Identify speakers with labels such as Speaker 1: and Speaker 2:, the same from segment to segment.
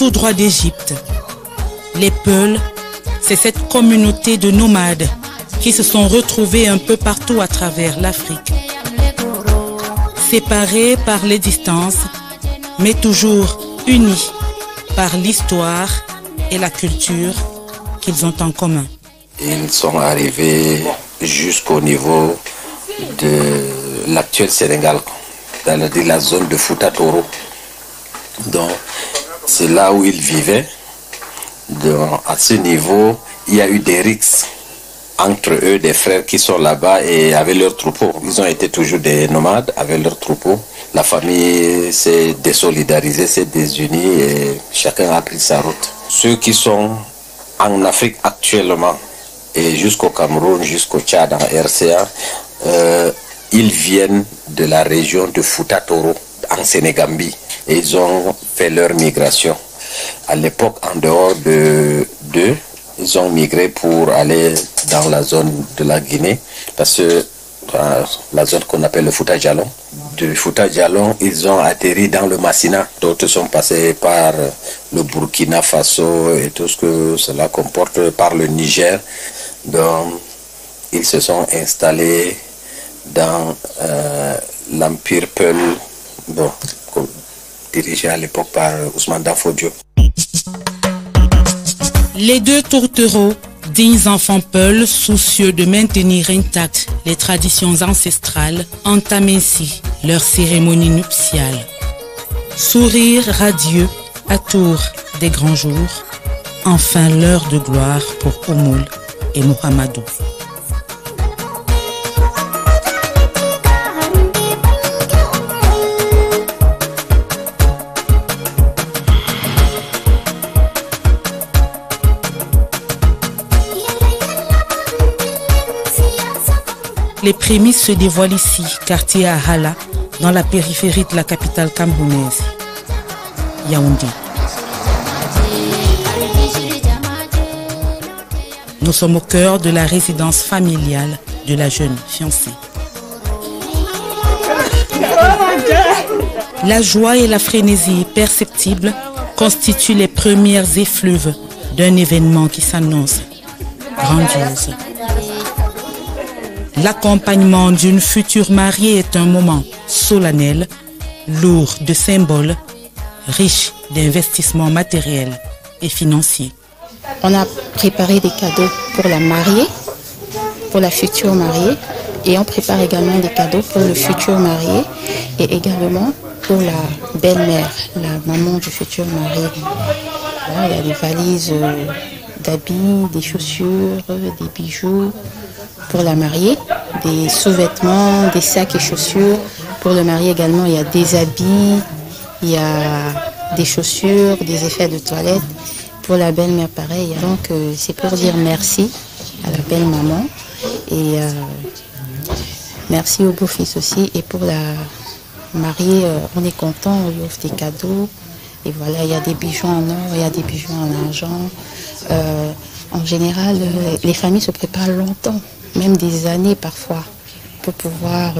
Speaker 1: tout droit d'Égypte. Les Peuls, c'est cette communauté de nomades qui se sont retrouvés un peu partout à travers l'Afrique. Séparés par les distances, mais toujours unis par l'histoire et la culture qu'ils ont en commun.
Speaker 2: Ils sont arrivés jusqu'au niveau de l'actuel Sénégal, dans la zone de Fouta Toro. Donc, c'est là où ils vivaient. Donc, à ce niveau, il y a eu des rixes entre eux, des frères qui sont là-bas et avec leurs troupeaux. Ils ont été toujours des nomades avec leurs troupeaux. La famille s'est désolidarisée, s'est désunie et chacun a pris sa route. Ceux qui sont en Afrique actuellement et jusqu'au Cameroun, jusqu'au Tchad, en RCA, ils viennent de la région de Fouta Toro, en Sénégambie. Et ils ont fait leur migration. À l'époque, en dehors d'eux, ils ont migré pour aller dans la zone de la Guinée, parce que la zone qu'on appelle le Fouta Djallon. De Fouta Djallon, ils ont atterri dans le Massina. D'autres sont passés par le Burkina Faso et tout ce que cela comporte, par le Niger. Donc, ils se sont installés dans l'Empire Peul, bon, dirigé à l'époque par Ousmane Danfo Diop.
Speaker 1: Les deux tourtereaux, dignes enfants Peuls, soucieux de maintenir intactes les traditions ancestrales, entament ainsi leur cérémonie nuptiale. Sourire radieux à tour des grands jours, enfin l'heure de gloire pour Oumoul et Mohamedou. Les prémices se dévoilent ici, quartier à Hala, dans la périphérie de la capitale camerounaise, Yaoundé. Nous sommes au cœur de la résidence familiale de la jeune fiancée. La joie et la frénésie perceptibles constituent les premières effluves d'un événement qui s'annonce grandiose. L'accompagnement d'une future mariée est un moment solennel, lourd de symboles, riche d'investissements matériels et financiers.
Speaker 3: On a préparé des cadeaux pour la mariée, pour la future mariée, et on prépare également des cadeaux pour le futur marié et également pour la belle-mère, la maman du futur marié. Voilà, il y a des valises d'habits, des chaussures, des bijoux pour la mariée, des sous-vêtements, des sacs et chaussures. Pour le marié également, il y a des habits, il y a des chaussures, des effets de toilette. Pour la belle-mère, pareil. Donc, c'est pour dire merci à la belle-maman et merci au beau-fils aussi. Et pour la mariée, on est content, on lui offre des cadeaux. Et voilà, il y a des bijoux en or, il y a des bijoux en argent. En général, les familles se préparent longtemps, même des années parfois, pour pouvoir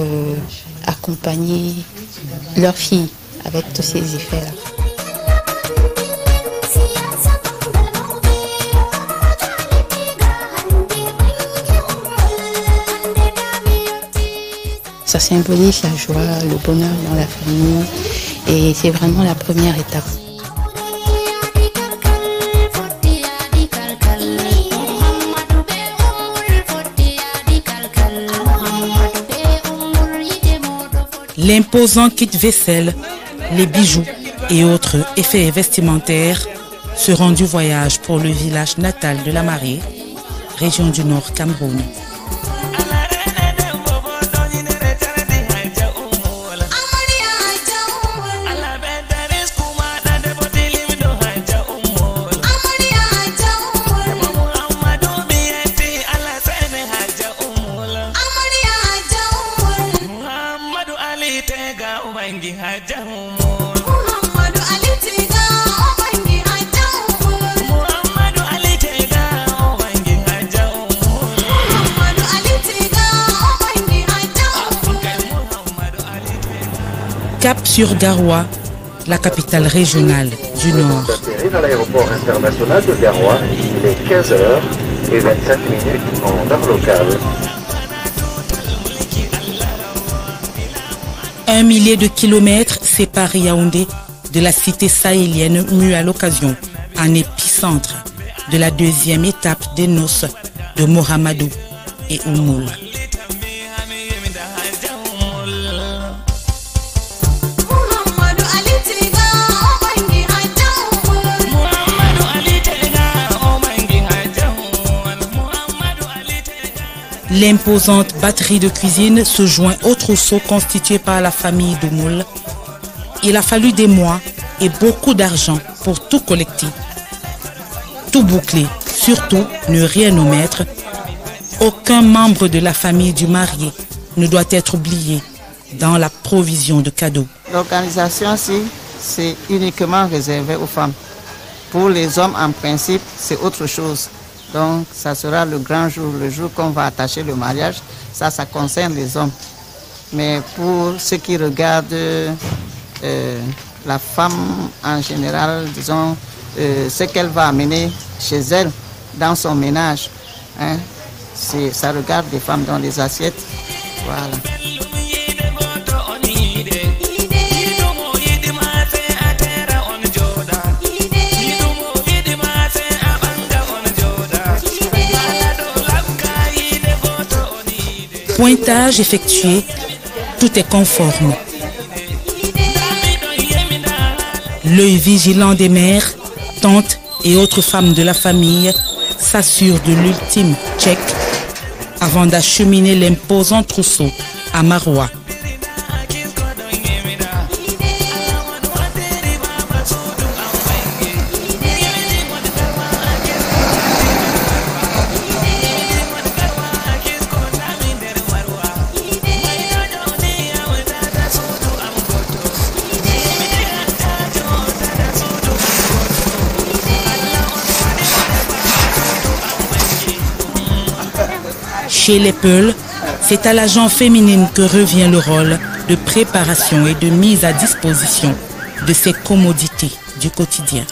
Speaker 3: accompagner leur fille avec tous ces effets-là. Ça symbolise la joie, le bonheur dans la famille et c'est vraiment la première étape.
Speaker 1: L'imposant kit vaisselle, les bijoux et autres effets vestimentaires seront du voyage pour le village natal de la mariée, région du Nord Cameroun. Cap sur Garoua, la capitale régionale du Nord.
Speaker 4: Atterri dans l'aéroport international de Garoua, il est 15h25 en heure locale.
Speaker 1: 1 millier de kilomètres séparent Yaoundé de la cité sahélienne mue à l'occasion, en épicentre de la deuxième étape des noces de Mohamedou et Oumoul. L'imposante batterie de cuisine se joint au trousseau constitué par la famille d'Oumoul. Il a fallu des mois et beaucoup d'argent pour tout collecter, tout boucler, surtout ne rien omettre. Aucun membre de la famille du marié ne doit être oublié dans la provision de cadeaux.
Speaker 5: L'organisation, c'est uniquement réservé aux femmes. Pour les hommes, en principe, c'est autre chose. Donc, ça sera le grand jour, le jour qu'on va attacher le mariage. Ça concerne les hommes. Mais pour ceux qui regardent la femme en général, disons, ce qu'elle va amener chez elle, dans son ménage, hein, ça regarde les femmes dans les assiettes. Voilà.
Speaker 1: Pointage effectué, tout est conforme. L'œil vigilant des mères, tantes et autres femmes de la famille s'assure de l'ultime check avant d'acheminer l'imposant trousseau à Maroua. Chez les Peuls, c'est à la gent féminine que revient le rôle de préparation et de mise à disposition de ces commodités du quotidien.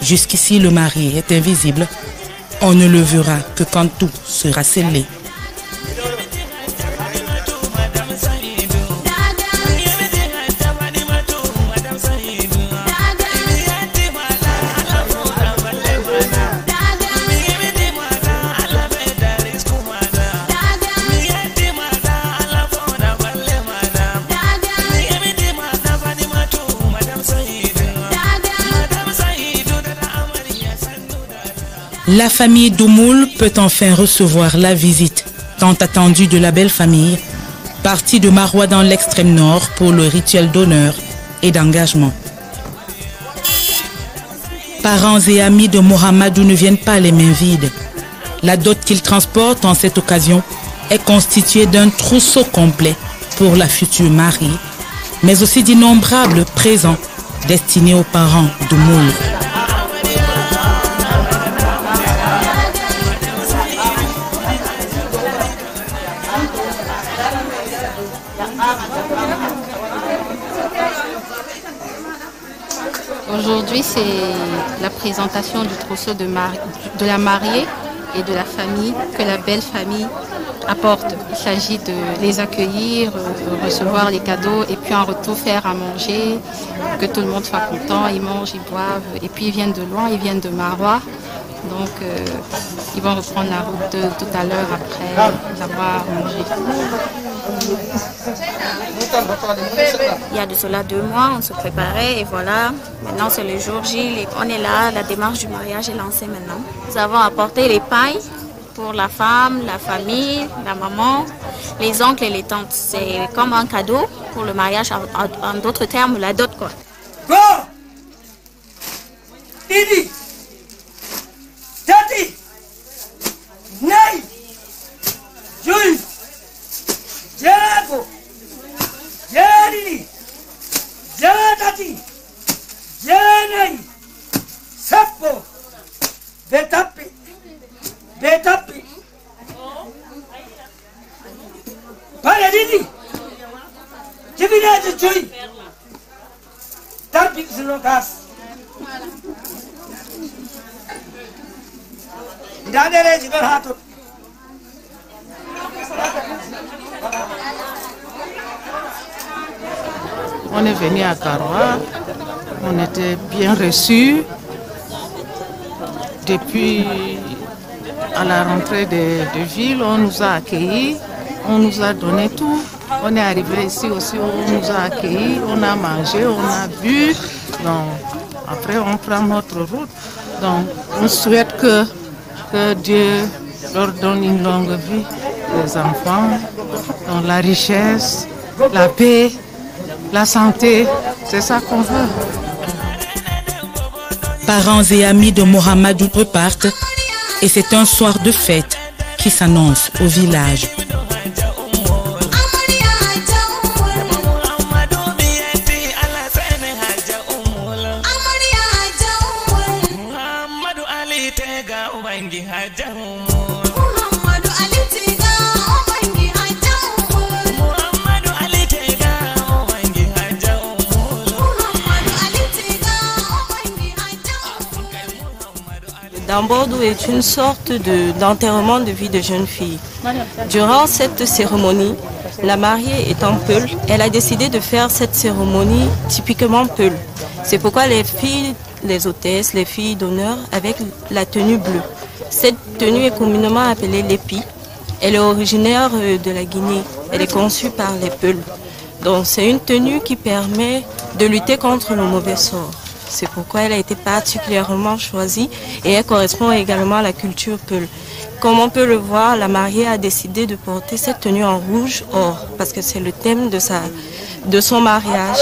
Speaker 1: Jusqu'ici, le marié est invisible. On ne le verra que quand tout sera scellé. La famille d'Oumoul peut enfin recevoir la visite tant attendue de la belle famille, partie de Maroua dans l'extrême nord pour le rituel d'honneur et d'engagement. Parents et amis de Mohamedou ne viennent pas les mains vides. La dot qu'ils transportent en cette occasion est constituée d'un trousseau complet pour la future mariée, mais aussi d'innombrables présents destinés aux parents d'Oumoul.
Speaker 3: Aujourd'hui, c'est la présentation du trousseau de la mariée et de la famille que la belle famille apporte. Il s'agit de les accueillir, recevoir les cadeaux et puis en retour faire à manger, que tout le monde soit content, ils mangent, ils boivent. Et puis ils viennent de loin, ils viennent de Maroua. Donc ils vont reprendre la route tout à l'heure après avoir mangé.
Speaker 6: Il y a de cela 2 mois, on se préparait et voilà. Maintenant c'est le jour J, on est là, la démarche du mariage est lancée maintenant. Nous avons apporté les pailles pour la femme, la famille, la maman, les oncles et les tantes. C'est comme un cadeau pour le mariage, en d'autres termes, la dot quoi.
Speaker 7: Go! Didi! Tati! Nay! Jules! Jerago! Jeridi! Jeratati! Jeranay! Sappo! Betapi! Betapi! Para Didi! Jibina cuy tarbi sino gas ndadere jigar hato
Speaker 5: On est venu à Karoua, on était bien reçus. Depuis à la rentrée de ville, on nous a accueillis, on nous a donné tout. On est arrivé ici aussi, on nous a accueillis, on a mangé, on a bu. Donc, après, on prend notre route. Donc, on souhaite que Dieu leur donne une longue vie, les enfants, donc la richesse, la paix, la santé. C'est ça qu'on veut.
Speaker 1: Parents et amis de Mohamedou repartent et c'est un soir de fête qui s'annonce au village.
Speaker 8: Dambodou est une sorte d'enterrement de vie de jeune fille. Durant cette cérémonie, la mariée étant Peul, elle a décidé de faire cette cérémonie typiquement Peul. C'est pourquoi les filles, les hôtesses, les filles d'honneur avec la tenue bleue. Cette tenue est communément appelée l'épi. Elle est originaire de la Guinée. Elle est conçue par les Peuls. Donc c'est une tenue qui permet de lutter contre le mauvais sort. C'est pourquoi elle a été particulièrement choisie et elle correspond également à la culture Peul. Comme on peut le voir, la mariée a décidé de porter cette tenue en rouge or parce que c'est le thème de son mariage.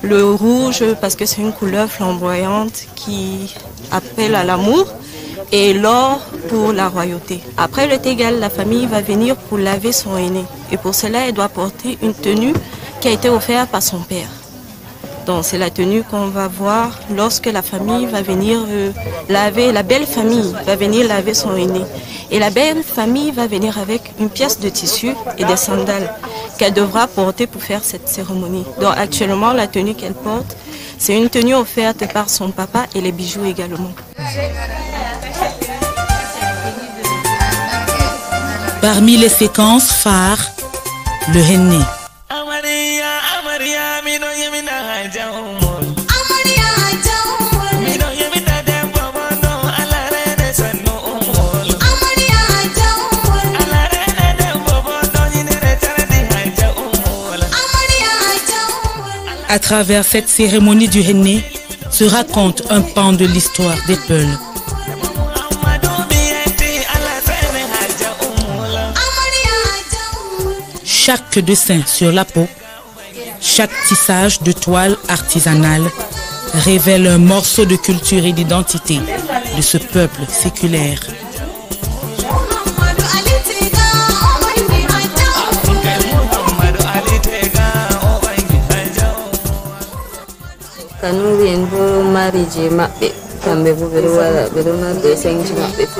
Speaker 8: Le rouge parce que c'est une couleur flamboyante qui appelle à l'amour et l'or pour la royauté. Après le Tégal, la famille va venir pour laver son aîné et pour cela elle doit porter une tenue qui a été offerte par son père. Donc c'est la tenue qu'on va voir lorsque la famille va venir laver, la belle famille va venir laver son aîné. Et la belle famille va venir avec une pièce de tissu et des sandales qu'elle devra porter pour faire cette cérémonie. Donc actuellement la tenue qu'elle porte, c'est une tenue offerte par son papa et les bijoux également.
Speaker 1: Parmi les séquences phares, le henné. À travers cette cérémonie du henné, se raconte un pan de l'histoire des Peuls. Chaque dessin sur la peau, chaque tissage de toile artisanale révèle un morceau de culture et d'identité de ce peuple séculaire.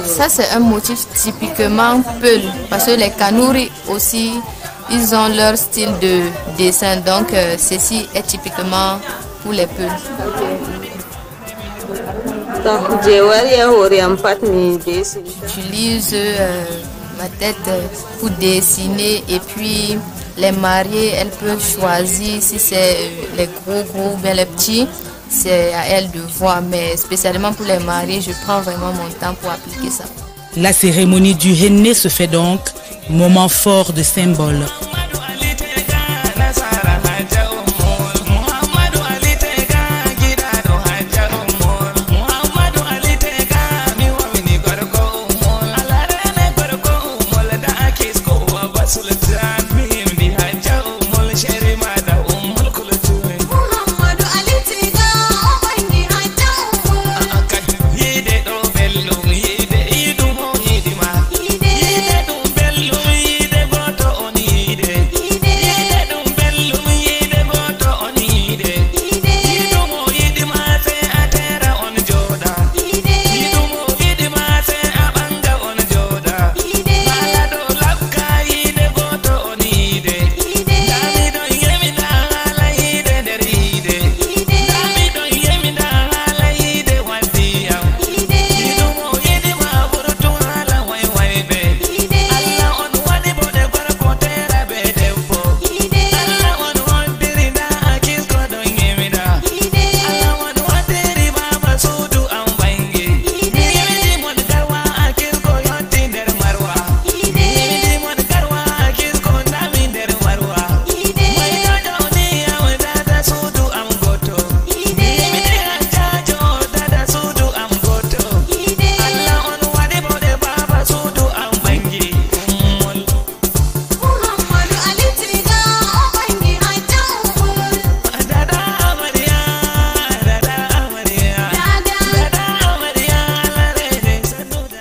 Speaker 9: Ça c'est un motif typiquement Peul parce que les Kanouri aussi ils ont leur style de dessin donc ceci est typiquement pour les Peuls. J'utilise ma tête pour dessiner et puis les mariés elles peuvent choisir si c'est les gros ou bien les petits. C'est à elle de voir, mais spécialement pour les mariés, je prends vraiment mon temps pour appliquer ça.
Speaker 1: La cérémonie du henné se fait donc moment fort de symbole.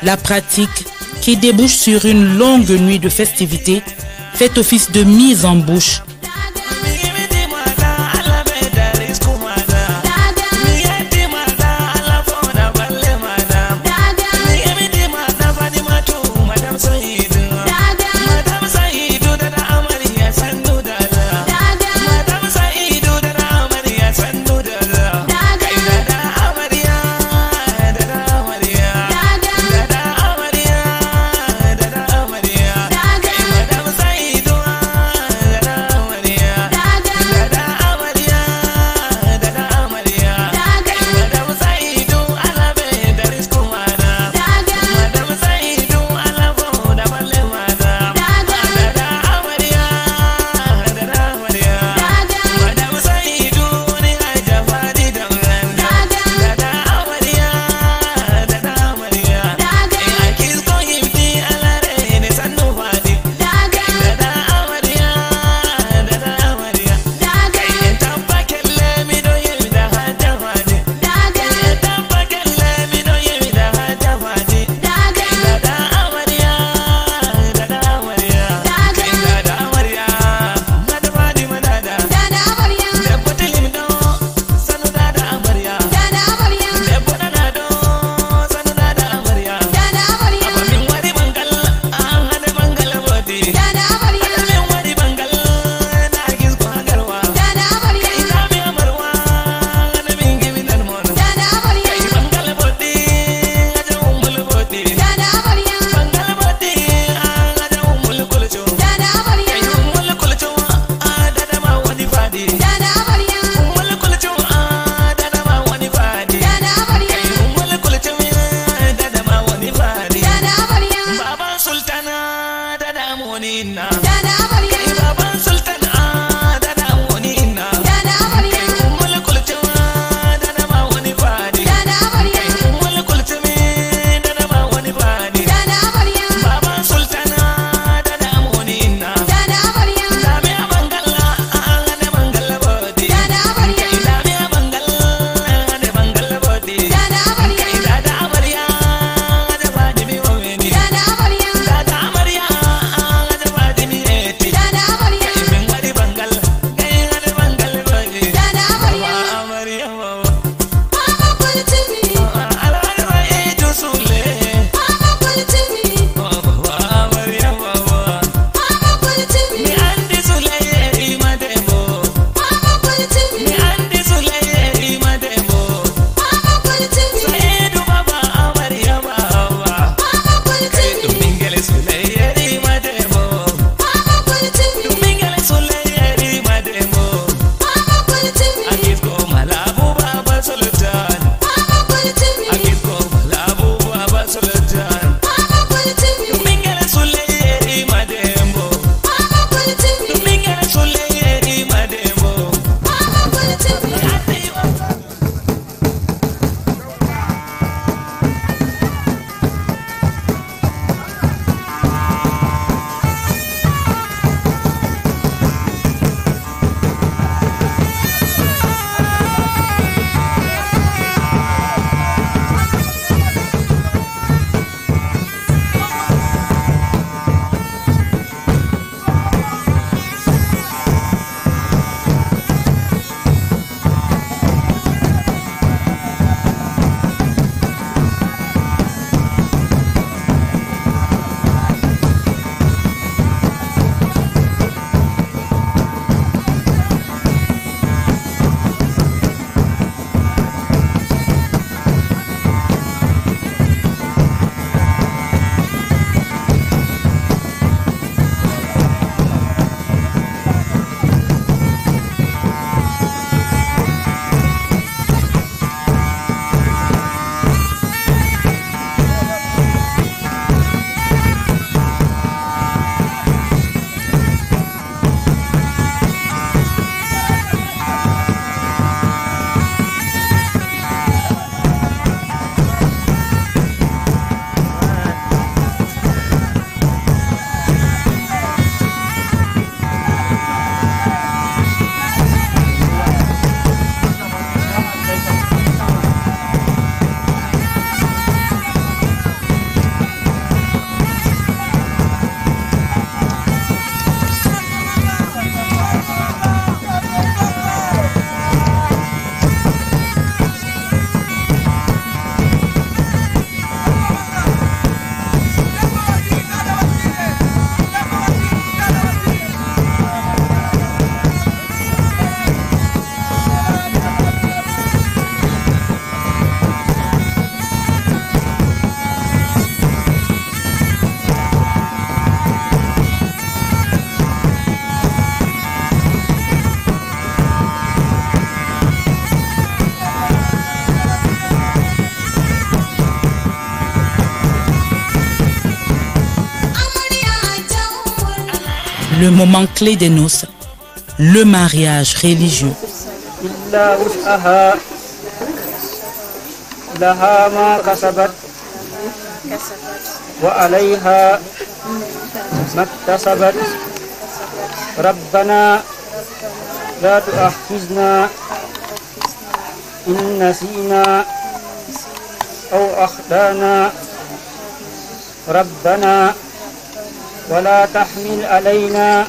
Speaker 1: La pratique, qui débouche sur une longue nuit de festivités, fait office de mise en bouche. Le moment clé des noces, le mariage religieux.
Speaker 10: ربنا لا تؤاخذنا إن نسينا أو أخطأنا ربنا ولا تحمل علينا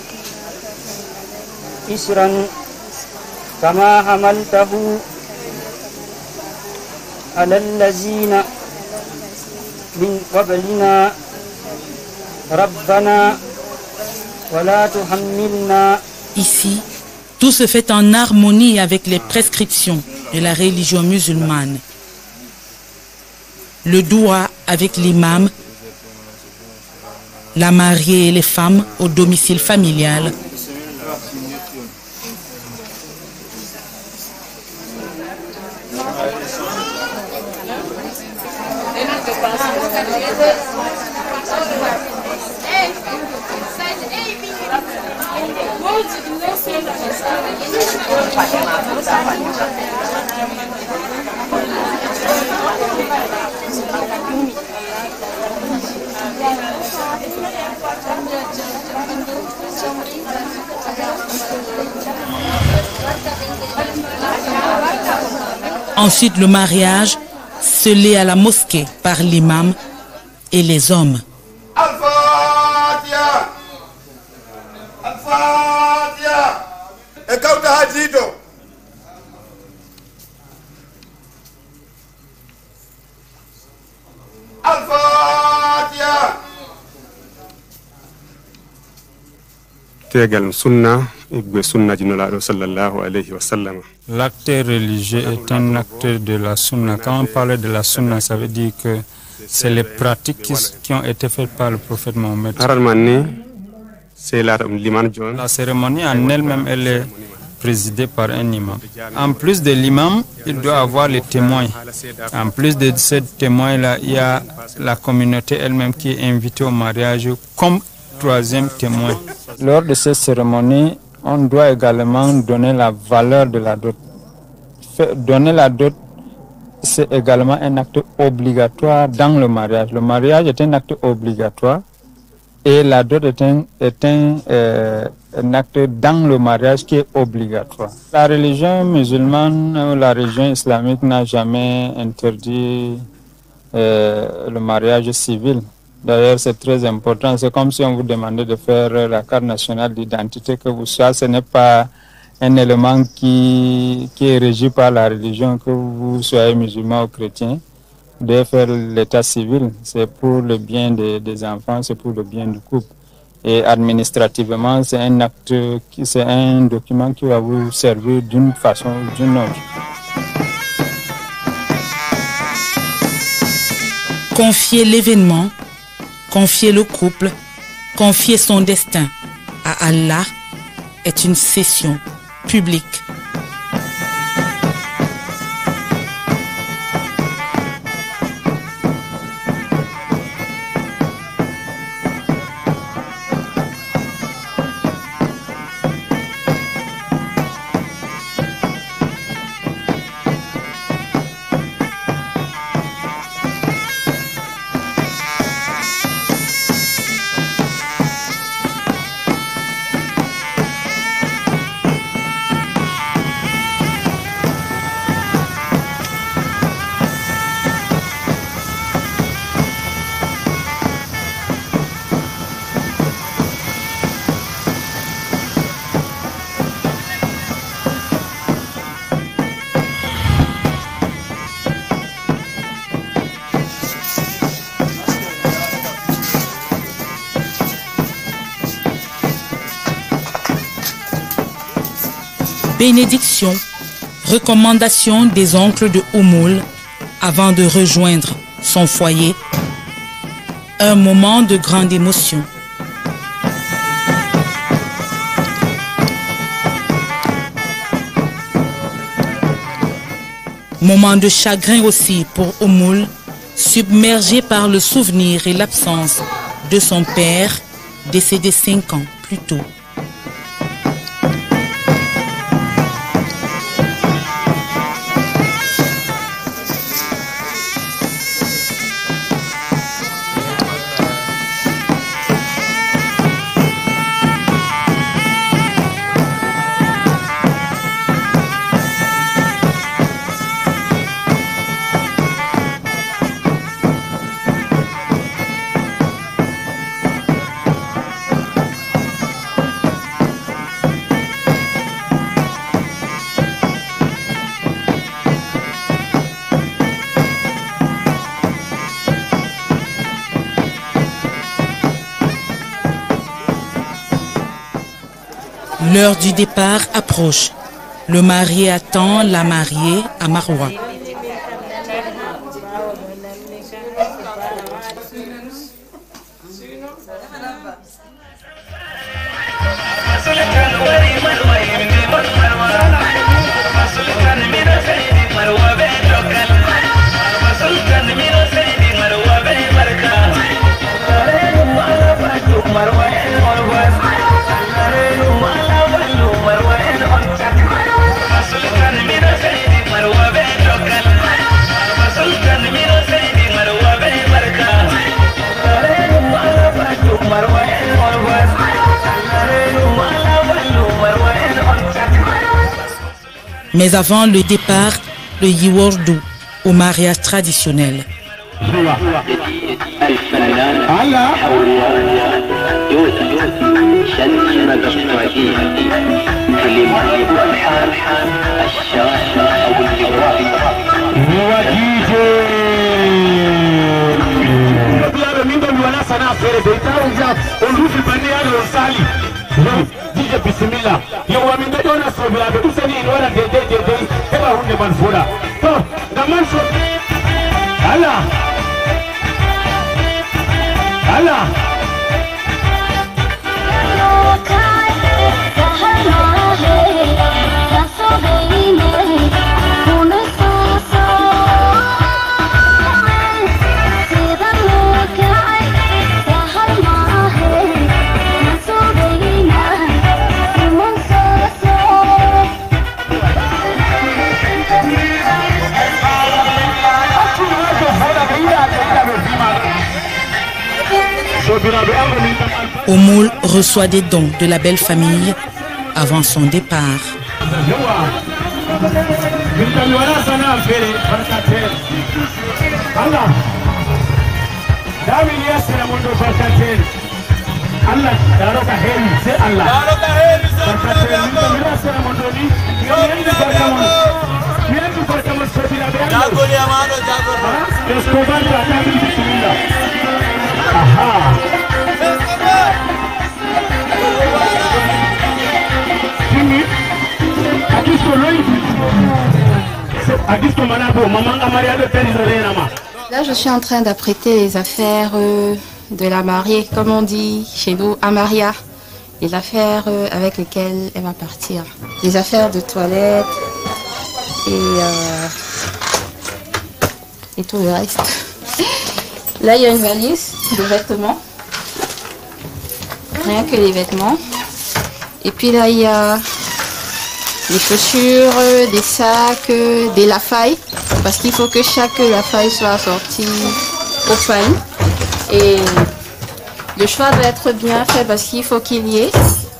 Speaker 10: إسرا كما حملته على الذين من قبلنا ربنا ولا تحملنا.
Speaker 1: Ici, tout se fait en harmonie avec les prescriptions de la religion musulmane. Le doua avec l'imam, la mariée et les femmes au domicile familial. Ensuite, le mariage, scellé à la mosquée par l'imam et les hommes.
Speaker 11: L'acte religieux est un acte de la sunna. Quand on parle de la sunna, ça veut dire que c'est les pratiques qui ont été faites par le prophète Mohammed. La cérémonie en elle-même, elle est présidée par un imam. En plus de l'imam, il doit avoir les témoins. En plus de ces témoins-là, il y a la communauté elle-même qui est invitée au mariage comme troisième témoin. Lors de cette cérémonie, on doit également donner la valeur de la dot. Donner la dot, c'est également un acte obligatoire dans le mariage. Le mariage est un acte obligatoire et la dot est un acte dans le mariage qui est obligatoire. La religion musulmane ou la religion islamique n'a jamais interdit le mariage civil. D'ailleurs, c'est très important. C'est comme si on vous demandait de faire la carte nationale d'identité que vous soyez. Ce n'est pas un élément qui est régi par la religion, que vous soyez musulman ou chrétien. De faire l'état civil, c'est pour le bien des enfants, c'est pour le bien du couple. Et administrativement, c'est un acte, c'est un document qui va vous servir d'une façon ou d'une autre.
Speaker 1: Confier l'événement, confier le couple, confier son destin à Allah est une session publique. Bénédiction, recommandation des oncles de Oumoul avant de rejoindre son foyer. Un moment de grande émotion. Moment de chagrin aussi pour Oumoul, submergé par le souvenir et l'absence de son père, décédé 5 ans plus tôt. L'heure du départ approche. Le marié attend la mariée à Marwa. Mais avant le départ, le Yiwordu au mariage traditionnel.
Speaker 12: DJ Bismillah, yo wa min do na so bla be usani in wala de e ba hunde man fola to da man so Allah Allah
Speaker 1: Oumoul reçoit des dons de la belle famille avant son départ.
Speaker 3: Là, je suis en train d'apprêter les affaires de la mariée, comme on dit chez nous, Amaria. Les affaires avec lesquelles elle va partir. Les affaires de toilette et tout le reste. Là, il y a une valise de vêtements. Rien que les vêtements. Et puis là, il y a des chaussures, des sacs, des lafailles. Parce qu'il faut que chaque lafaille soit assortie au pain. Et le choix doit être bien fait parce qu'il faut qu'il y ait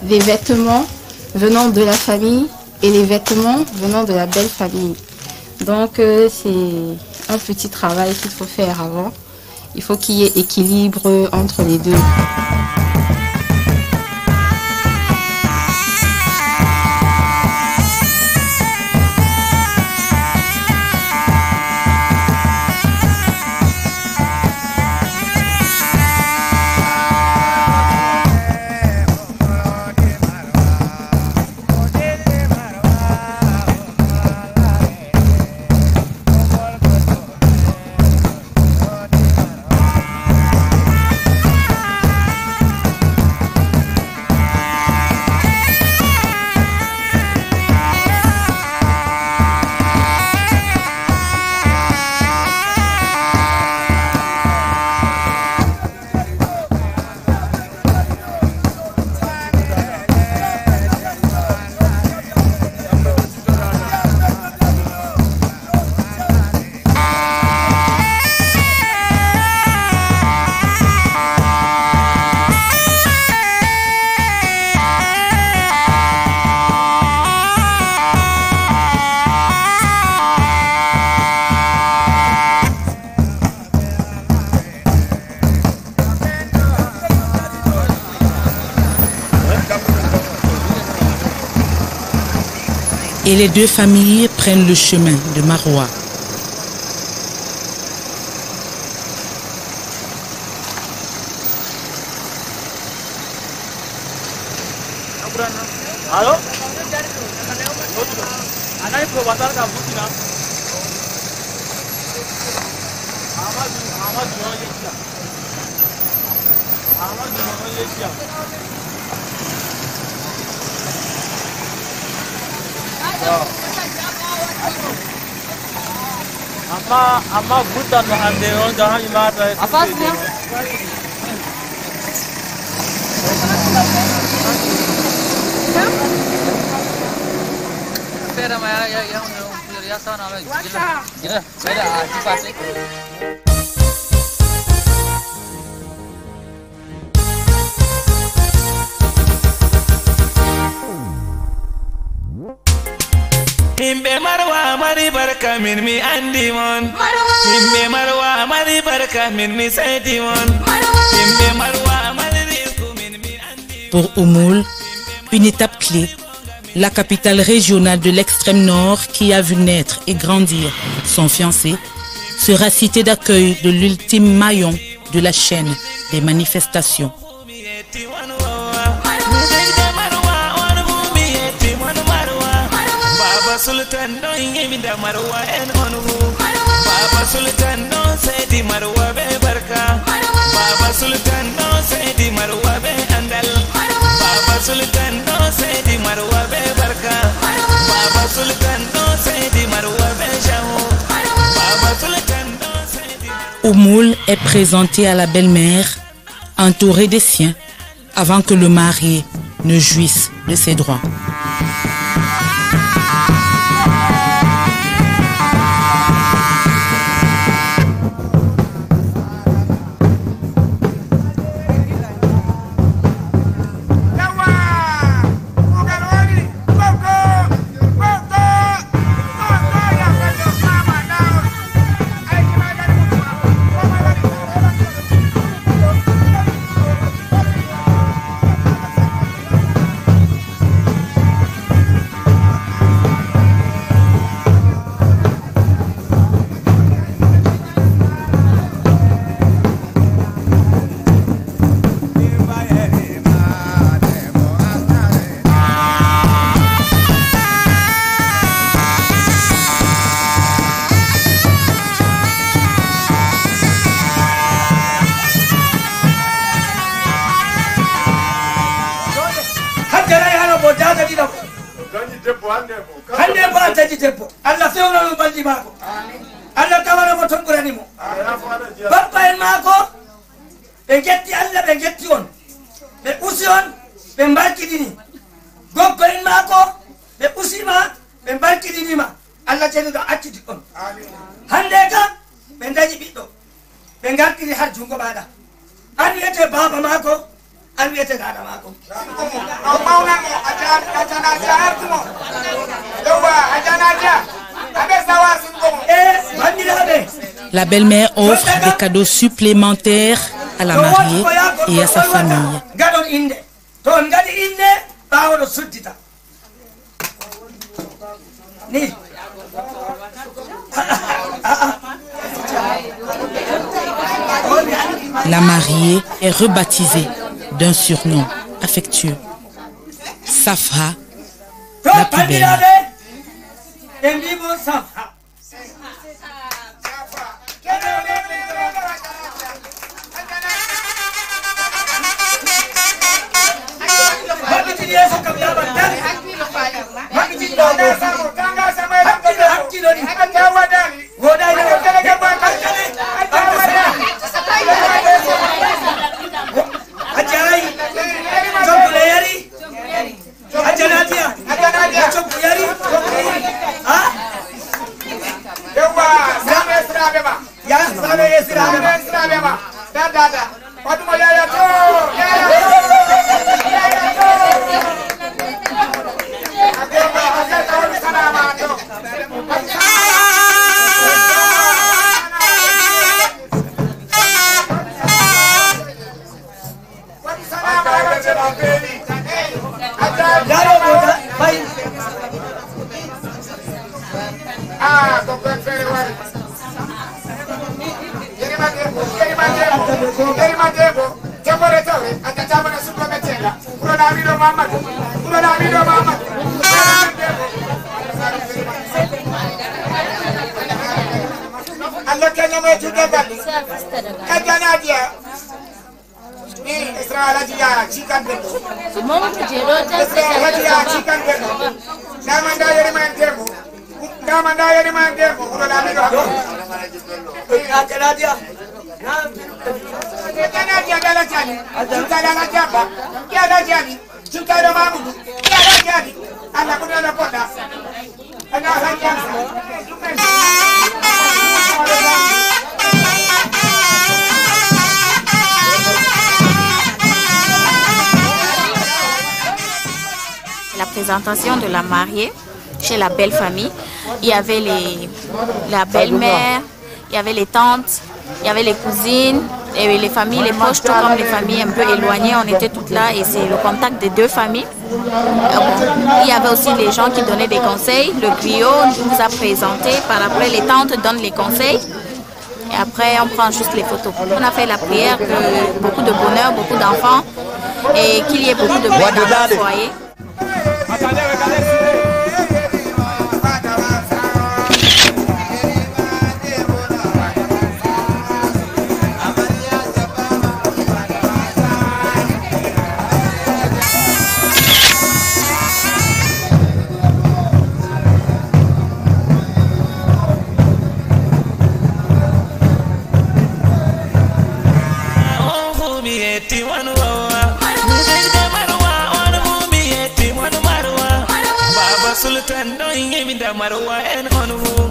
Speaker 3: des vêtements venant de la famille et les vêtements venant de la belle famille. Donc c'est un petit travail qu'il faut faire avant. Il faut qu'il y ait équilibre entre les deux.
Speaker 1: Et les deux familles prennent le chemin de Marwa.
Speaker 10: Allô? Anai probatar ka butina. Ahmad no yesha. Ahmad no yesha. Amma buta no hande on jahan imata. Apas ne? Espera, mas ya saben a ver. Mira, espera, aquí pase.
Speaker 13: Himbe marwa mari barka min mi andi mon. Himbe marwa mari barka min mi saidi mon. Himbe marwa mari rizqu min mi andi.
Speaker 1: Pour Oumoul, une étape clé, la capitale régionale de l'extrême nord qui a vu naître et grandir son fiancé, sera cité d'accueil de l'ultime maillon de la chaîne des manifestations.
Speaker 13: Sultan don yemi da marwa en onwu Baba Sultan don saidi marwa be barka Baba Sultan don saidi marwa be andal Baba Sultan don saidi marwa be barka Baba Sultan don saidi marwa be jaho Baba Sultan don saidi.
Speaker 1: Oumoul est présenté à la belle-mère entourée des siens avant que le marié ne jouisse de ses droits.
Speaker 7: Allah fewna no baldi mako Allah tawara mo ton burani mo bappa en mako be getti Allah be getti on be usi on be mbarkidini goggo en mako be usima be mbarkidini ma Allah tenu do acciti on hande ka be dañi biddo be ngartiri har jungo bada an yete baba mako an yete dada mako
Speaker 1: La belle-mère offre des cadeaux supplémentaires à la mariée et à sa famille. La mariée est rebaptisée d'un surnom affectueux, Safra, la plus belle.
Speaker 12: Che vorrei sapere, a te ciao, non si può mettere, non ha
Speaker 6: La présentation de la mariée chez la belle famille, il y avait la belle-mère, il y avait les tantes, il y avait les cousines, et les familles, les proches, tout comme les familles un peu éloignées, on était toutes là et c'est le contact des deux familles. Il y avait aussi les gens qui donnaient des conseils, le griot nous a présenté, par après les tantes donnent les conseils et après on prend juste les photos. On a fait la prière que beaucoup de bonheur, beaucoup d'enfants et qu'il y ait beaucoup de paix dans le foyer.
Speaker 13: Sultan no yimida marwa en onhu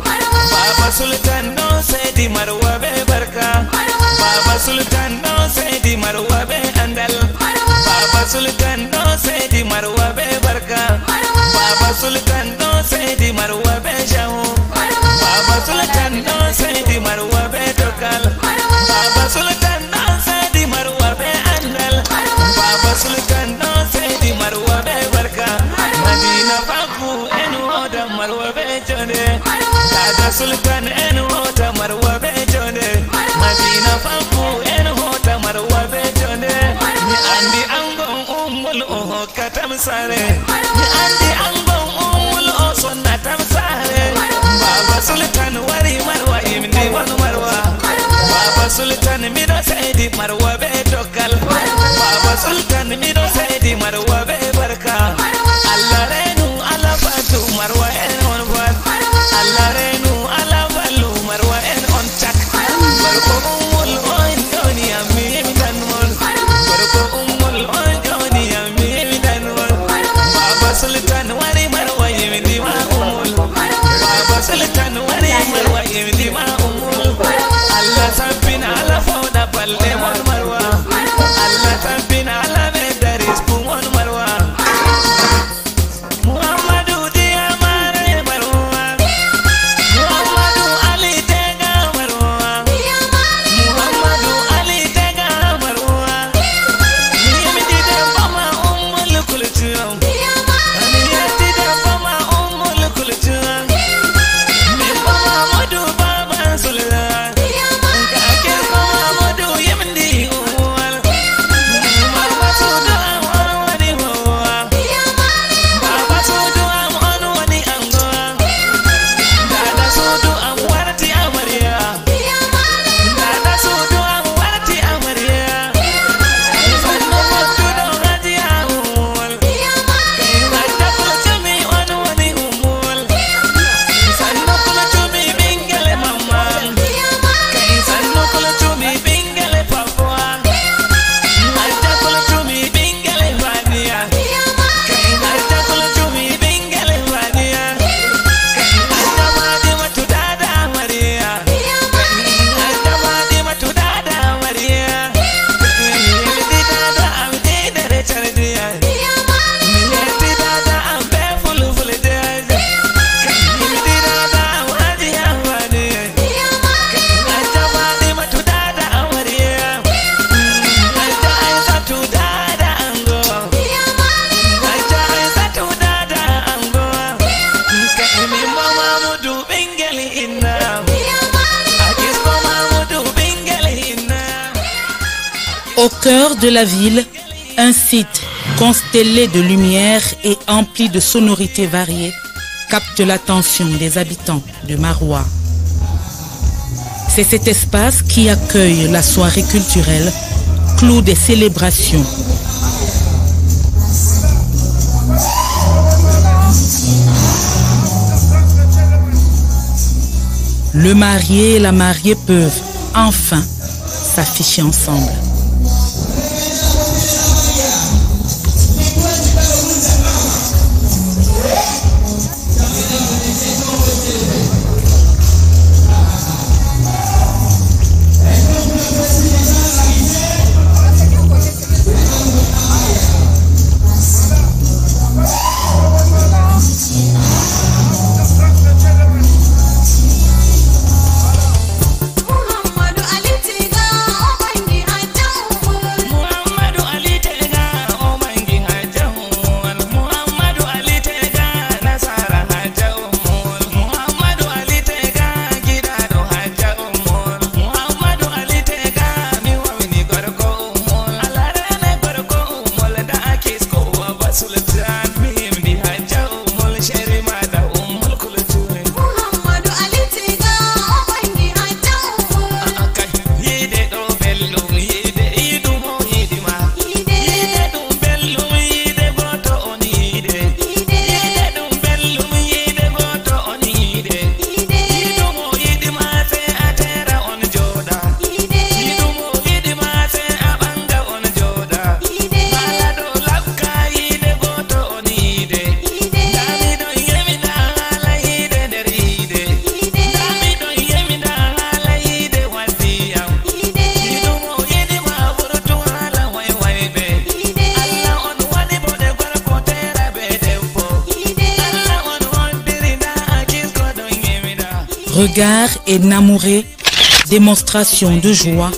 Speaker 13: Baba Sultan no sedi marwa be barka Baba Sultan no sedi marwa be andal Baba Sultan no sedi marwa be barka Baba Sultan no sedi marwa be jahu Baba Sultan no sedi marwa be dokal Baba Sultan no sedi marwa be andal Baba Sultan no sedi marwa be barka Madina Baku marwa be jone Dada Sultan en hota marwa be jone Madina Faku en hota marwa be jone Ni andi angon umul o katam sare Ni andi angon umul o sonna tam sare Baba Sultan wari marwa imdi wan marwa Baba Sultan mido saidi marwa be dokal Baba Sultan mido saidi marwa be barka Allah renu ala fatu marwa Allah renu ala balu marwa en on chak barko umul on doni ami danmon barko umul on doni ami danmon Baba Sultan wari marwa yimdi ma umul Baba Sultan wari marwa yimdi ma umul Allah sampina ala fawda balle mon marwa Allah sampina ala bedaris pumon marwa
Speaker 1: Au cœur de la ville, un site constellé de lumière et empli de sonorités variées, capte l'attention des habitants de Maroua. C'est cet espace qui accueille la soirée culturelle, clou des célébrations. Le marié et la mariée peuvent enfin s'afficher ensemble. Regard énamouré, démonstration de joie.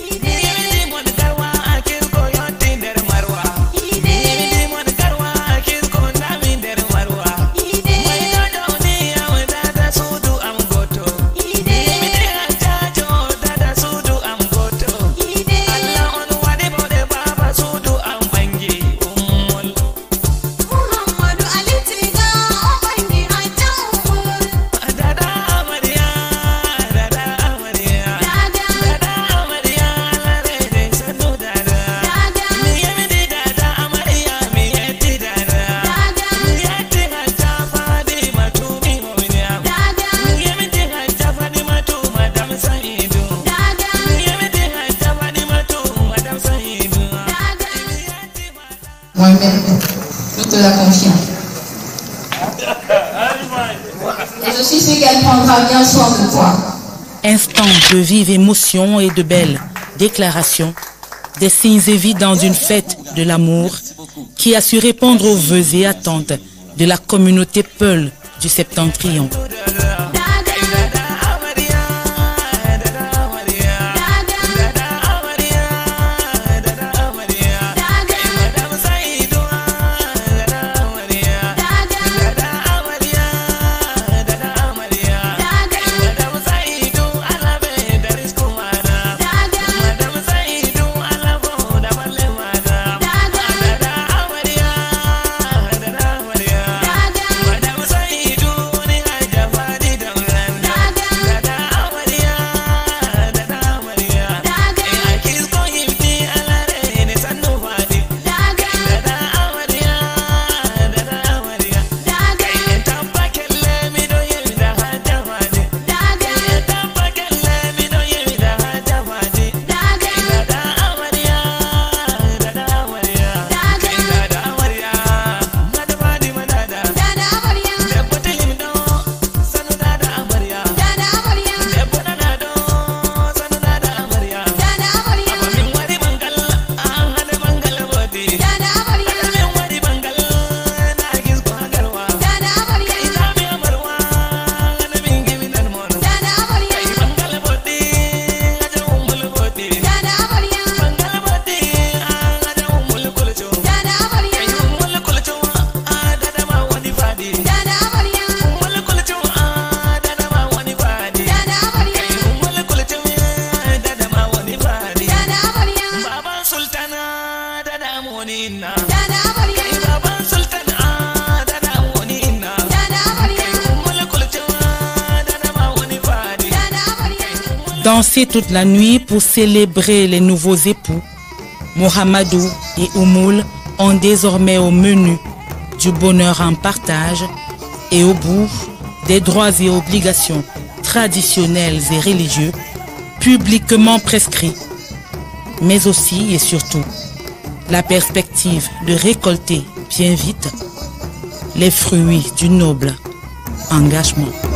Speaker 14: Moi-même, je te la confirme. Et je suis sûre qu'elle prendra bien soin de toi.
Speaker 1: Instant de vive émotion et de belles déclarations, des signes évidents d'une fête de l'amour qui a su répondre aux vœux et attentes de la communauté Peul du Septentrion.
Speaker 13: Sultana, Dada Monina.
Speaker 1: Danser toute la nuit pour célébrer les nouveaux époux, Mohamedou et Oumoul ont désormais au menu du bonheur en partage et au bout des droits et obligations traditionnels et religieux publiquement prescrits, mais aussi et surtout la perspective de récolter bien vite les fruits du noble engagement.